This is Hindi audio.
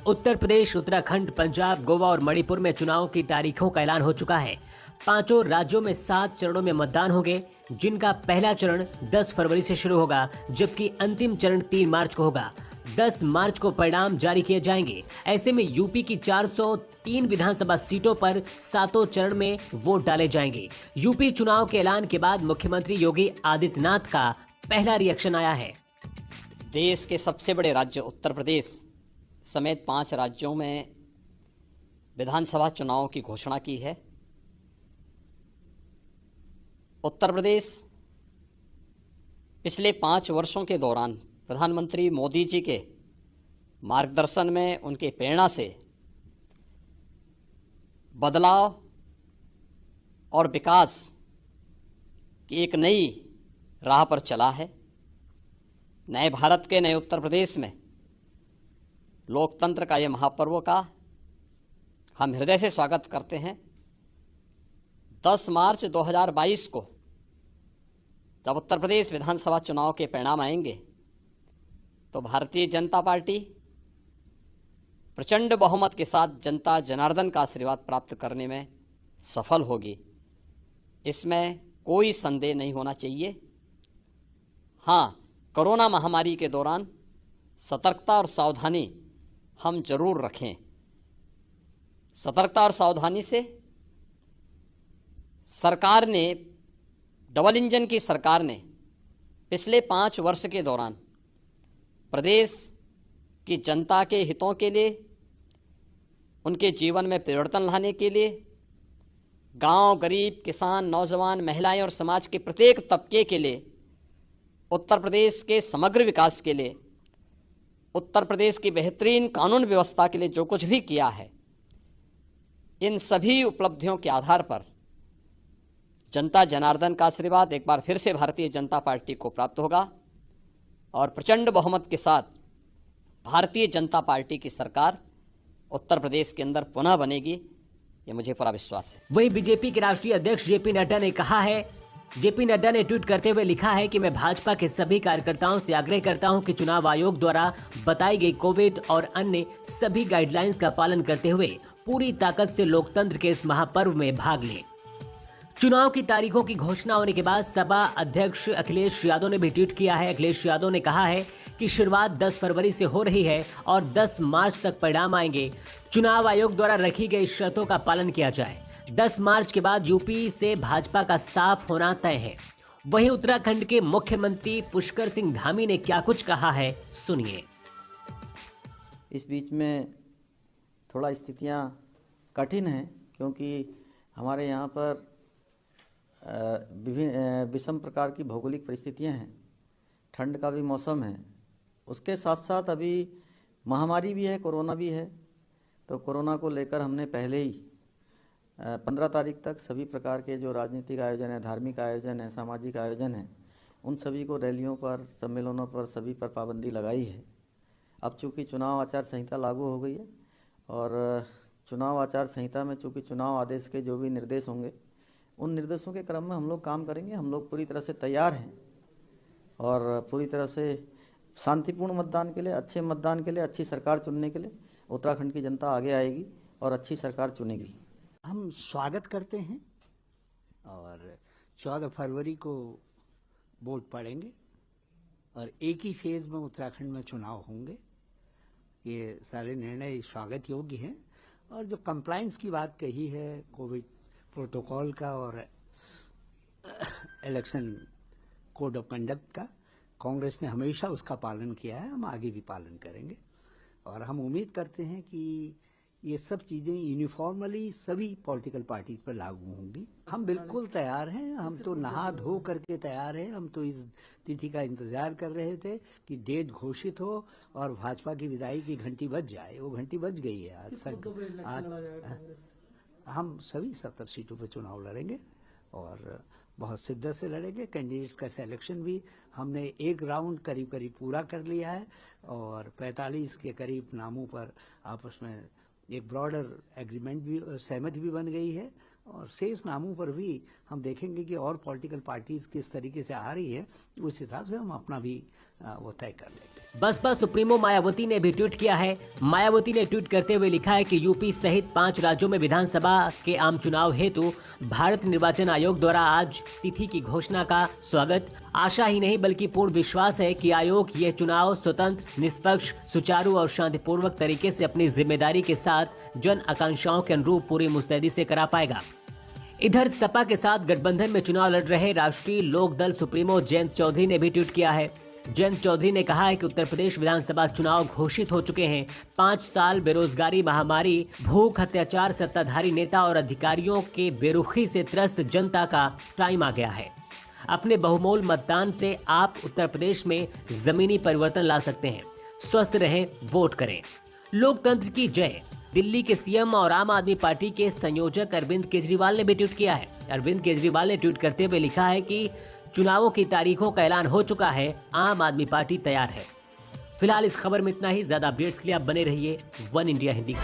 उत्तर प्रदेश, उत्तराखंड, पंजाब, गोवा और मणिपुर में चुनाव की तारीखों का ऐलान हो चुका है। पांचों राज्यों में 7 चरणों में मतदान होंगे, जिनका पहला चरण 10 फरवरी से शुरू होगा, जबकि अंतिम चरण 3 मार्च को होगा। 10 मार्च को परिणाम जारी किए जाएंगे। ऐसे में यूपी की 403 विधानसभा सीटों पर 7 चरण में वोट डाले जाएंगे। यूपी चुनाव के ऐलान के बाद मुख्यमंत्री योगी आदित्यनाथ का पहला रिएक्शन आया है। देश के सबसे बड़े राज्य उत्तर प्रदेश समेत 5 राज्यों में विधानसभा चुनाव की घोषणा की है। उत्तर प्रदेश पिछले 5 वर्षों के दौरान प्रधानमंत्री मोदी जी के मार्गदर्शन में, उनके प्रेरणा से बदलाव और विकास की एक नई राह पर चला है। नए भारत के, नए उत्तर प्रदेश में लोकतंत्र का ये महापर्व का हम हृदय से स्वागत करते हैं। 10 मार्च 2022 को जब उत्तर प्रदेश विधानसभा चुनाव के परिणाम आएंगे तो भारतीय जनता पार्टी प्रचंड बहुमत के साथ जनता जनार्दन का आशीर्वाद प्राप्त करने में सफल होगी। इसमें कोई संदेह नहीं होना चाहिए। हाँ, कोरोना महामारी के दौरान सतर्कता और सावधानी हम जरूर रखें। सतर्कता और सावधानी से सरकार ने, डबल इंजन की सरकार ने पिछले 5 वर्ष के दौरान प्रदेश की जनता के हितों के लिए, उनके जीवन में परिवर्तन लाने के लिए, गांव, गरीब, किसान, नौजवान, महिलाएं और समाज के प्रत्येक तबके के लिए, उत्तर प्रदेश के समग्र विकास के लिए, उत्तर प्रदेश की बेहतरीन कानून व्यवस्था के लिए जो कुछ भी किया है, इन सभी उपलब्धियों के आधार पर जनता जनार्दन का आशीर्वाद एक बार फिर से भारतीय जनता पार्टी को प्राप्त होगा और प्रचंड बहुमत के साथ भारतीय जनता पार्टी की सरकार उत्तर प्रदेश के अंदर पुनः बनेगी, ये मुझे पूरा विश्वास है। वहीं बीजेपी के राष्ट्रीय अध्यक्ष जेपी नड्डा ने कहा है, जेपी नड्डा ने ट्वीट करते हुए लिखा है कि मैं भाजपा के सभी कार्यकर्ताओं से आग्रह करता हूं कि चुनाव आयोग द्वारा बताई गई कोविड और अन्य सभी गाइडलाइंस का पालन करते हुए पूरी ताकत से लोकतंत्र के इस महापर्व में भाग लें। चुनाव की तारीखों की घोषणा होने के बाद सपा अध्यक्ष अखिलेश यादव ने भी ट्वीट किया है। अखिलेश यादव ने कहा है कि शुरुआत 10 फरवरी से हो रही है और 10 मार्च तक परिणाम आएंगे। चुनाव आयोग द्वारा रखी गई शर्तों का पालन किया जाए। 10 मार्च के बाद यूपी से भाजपा का साफ होना तय है। वहीं उत्तराखंड के मुख्यमंत्री पुष्कर सिंह धामी ने क्या कुछ कहा है, सुनिए। इस बीच में थोड़ा स्थितियां कठिन हैं, क्योंकि हमारे यहाँ पर विभिन्न विषम प्रकार की भौगोलिक परिस्थितियां हैं। ठंड का भी मौसम है, उसके साथ साथ अभी महामारी भी है, कोरोना भी है। तो कोरोना को लेकर हमने पहले ही 15 तारीख तक सभी प्रकार के जो राजनीतिक आयोजन है, धार्मिक आयोजन है, सामाजिक आयोजन है, उन सभी को, रैलियों पर, सम्मेलनों पर, सभी पर पाबंदी लगाई है। अब चूँकि चुनाव आचार संहिता लागू हो गई है और चुनाव आचार संहिता में चूँकि चुनाव आदेश के जो भी निर्देश होंगे, उन निर्देशों के क्रम में हम लोग काम करेंगे। हम लोग पूरी तरह से तैयार हैं और पूरी तरह से शांतिपूर्ण मतदान के लिए, अच्छे मतदान के लिए, अच्छी सरकार चुनने के लिए उत्तराखंड की जनता आगे आएगी और अच्छी सरकार चुनेगी। हम स्वागत करते हैं और 14 फरवरी को वोट पड़ेंगे और एक ही फेज में उत्तराखंड में चुनाव होंगे। ये सारे निर्णय स्वागत योग्य हैं। और जो कंप्लायंस की बात कही है, कोविड प्रोटोकॉल का और इलेक्शन कोड ऑफ कंडक्ट का, कांग्रेस ने हमेशा उसका पालन किया है, हम आगे भी पालन करेंगे। और हम उम्मीद करते हैं कि ये सब चीज़ें यूनिफॉर्मली सभी पॉलिटिकल पार्टीज पर लागू होंगी। हम बिल्कुल तैयार हैं, हम तो नहा धो करके तैयार हैं। हम तो इस तिथि का इंतजार कर रहे थे कि डेट घोषित हो और भाजपा की विदाई की घंटी बज जाए। वो घंटी बज गई है आज हम सभी 70 सीटों पर चुनाव लड़ेंगे और बहुत शिद्दत से लड़ेंगे। कैंडिडेट्स का सिलेक्शन भी हमने एक राउंड करीब करीब पूरा कर लिया है और 45 के करीब नामों पर आपस में एक ब्रॉडर एग्रीमेंट भी, सहमति भी बन गई है। और शेष नामों पर भी हम देखेंगे कि और पॉलिटिकल पार्टीज किस तरीके से आ रही है, उस हिसाब से हम अपना भी वो तय कर लेंगे। बसपा सुप्रीमो मायावती ने भी ट्वीट किया है। मायावती ने ट्वीट करते हुए लिखा है कि यूपी सहित 5 राज्यों में विधानसभा के आम चुनाव हेतु भारत निर्वाचन आयोग द्वारा आज तिथि की घोषणा का स्वागत। आशा ही नहीं बल्कि पूर्ण विश्वास है कि आयोग ये चुनाव स्वतंत्र, निष्पक्ष, सुचारू और शांतिपूर्वक तरीके से अपनी जिम्मेदारी के साथ जन आकांक्षाओं के अनुरूप पूरी मुस्तैदी से करा पाएगा। इधर सपा के साथ गठबंधन में चुनाव लड़ रहे राष्ट्रीय लोक दल सुप्रीमो जयंत चौधरी ने भी ट्वीट किया है। जयंत चौधरी ने कहा है कि उत्तर प्रदेश विधानसभा चुनाव घोषित हो चुके हैं। 5 साल बेरोजगारी, महामारी, भूख, अत्याचार, सत्ताधारी नेता और अधिकारियों के बेरुखी से त्रस्त जनता का टाइम आ गया है। अपने बहुमूल्य मतदान से आप उत्तर प्रदेश में जमीनी परिवर्तन ला सकते हैं। स्वस्थ रहें, वोट करें। लोकतंत्र की जय। दिल्ली के सीएम और आम आदमी पार्टी के संयोजक अरविंद केजरीवाल ने भी ट्वीट किया है। अरविंद केजरीवाल ने ट्वीट करते हुए लिखा है कि चुनावों की तारीखों का ऐलान हो चुका है, आम आदमी पार्टी तैयार है। फिलहाल इस खबर में इतना ही। ज्यादा अपडेट्स के लिए आप बने रहिए वन इंडिया हिंदी।